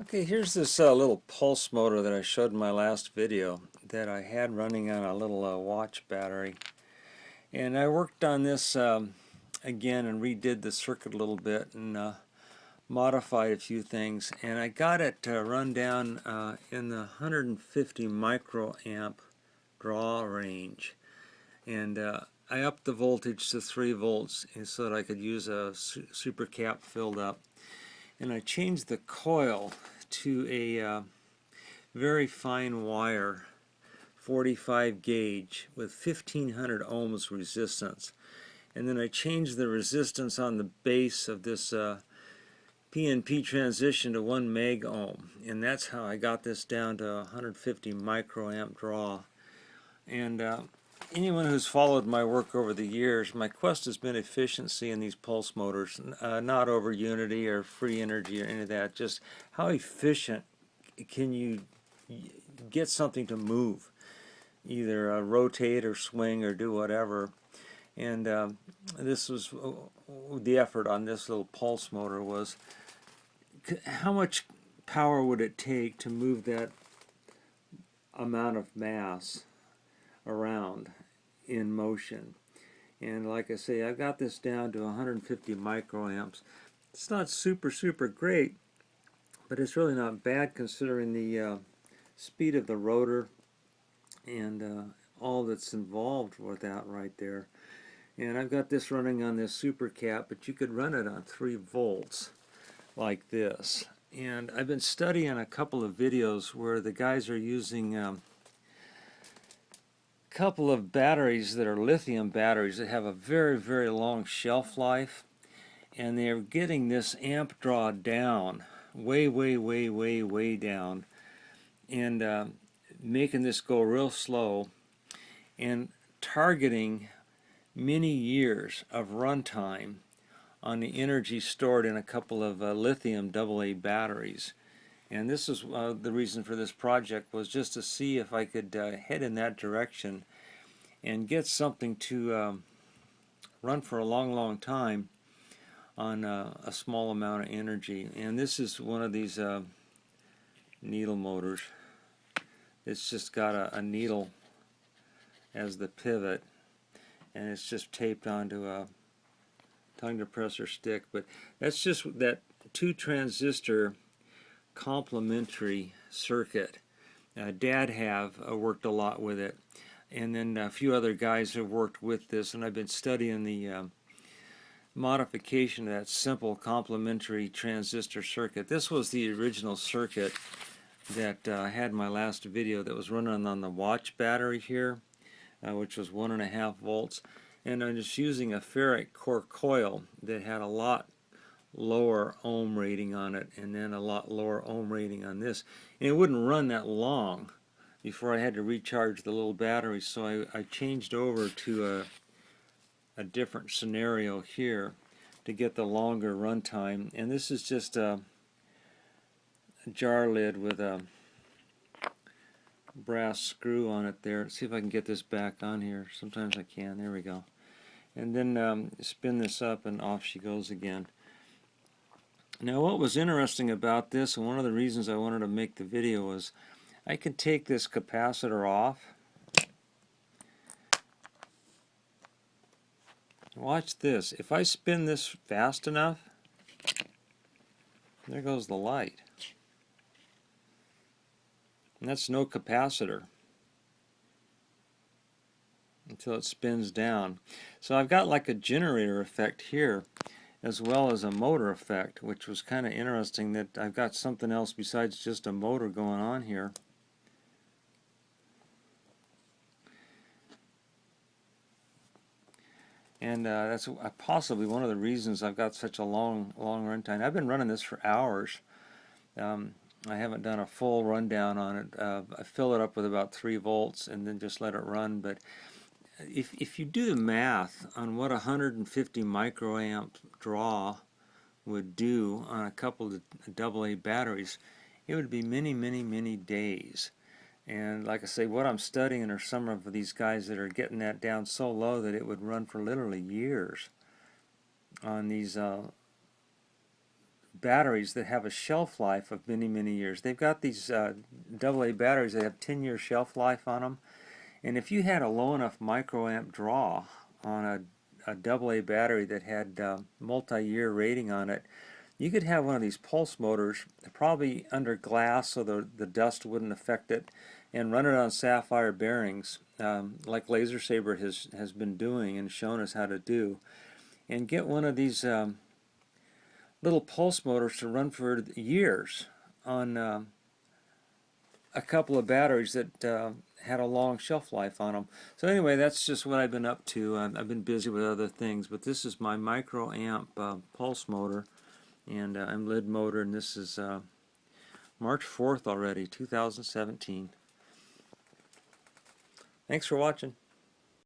Okay, here's this little pulse motor that I showed in my last video that I had running on a little watch battery. And I worked on this again and redid the circuit a little bit and modified a few things. And I got it to run down in the 150 microamp draw range. And I upped the voltage to 3 volts so that I could use a super cap filled up. And I changed the coil to a very fine wire 45 gauge with 1500 ohms resistance, and then I changed the resistance on the base of this PNP transition to 1 meg ohm, and that's how I got this down to 150 microamp draw. And anyone who's followed my work over the years, my quest has been efficiency in these pulse motors, not over unity or free energy or any of that, just how efficient can you get something to move, either rotate or swing or do whatever. And this was the effort on this little pulse motor was how much power would it take to move that amount of mass around in motion. And like I say, I've got this down to 150 microamps. It's not super great, but it's really not bad considering the speed of the rotor and all that's involved with that right there. And I've got this running on this super cap, but you could run it on 3 volts like this. And I've been studying a couple of videos where the guys are using a couple of batteries that are lithium batteries that have a very long shelf life, and they're getting this amp draw down way down, and making this go real slow and targeting many years of runtime on the energy stored in a couple of lithium AA batteries. And this is the reason for this project, was just to see if I could head in that direction and get something to run for a long time on a small amount of energy. And this is one of these needle motors. It's just got a needle as the pivot, and it's just taped onto a tongue depressor stick. But that's just that 2 transistor complementary circuit. Dad have worked a lot with it, and then a few other guys have worked with this, and I've been studying the modification of that simple complementary transistor circuit. This was the original circuit that I had in my last video that was running on the watch battery here, which was 1.5 volts, and I'm just using a ferrite core coil that had a lot lower ohm rating on it, and then a lot lower ohm rating on this, and it wouldn't run that long before I had to recharge the little battery. So I changed over to a different scenario here to get the longer runtime. And this is just a jar lid with a brass screw on it there. Let's see if I can get this back on here. Sometimes I can. There we go. And then spin this up, and off she goes again. Now, what was interesting about this, and one of the reasons I wanted to make the video, was I could take this capacitor off. Watch this. If I spin this fast enough, there goes the light. And that's no capacitor until it spins down. So I've got like a generator effect here, as well as a motor effect, which was kind of interesting that I've got something else besides just a motor going on here. And that's possibly one of the reasons I've got such a long runtime. I've been running this for hours. I haven't done a full rundown on it. I fill it up with about 3 volts and then just let it run. But if you do the math on what 150 microamp draw would do on a couple of AA batteries, it would be many days. And like I say, what I'm studying are some of these guys that are getting that down so low that it would run for literally years on these batteries that have a shelf life of many, many years. They've got these AA batteries that have 10-year shelf life on them. And if you had a low enough microamp draw on a AA battery that had multi-year rating on it, you could have one of these pulse motors, probably under glass so the dust wouldn't affect it, and run it on sapphire bearings, like Laser Saber has been doing and shown us how to do, and get one of these little pulse motors to run for years on a couple of batteries that had a long shelf life on them. So anyway, that's just what I've been up to. I've been busy with other things, but this is my microamp pulse motor, and I'm lid motor, and this is March 4th already, 2017. Thanks for watching.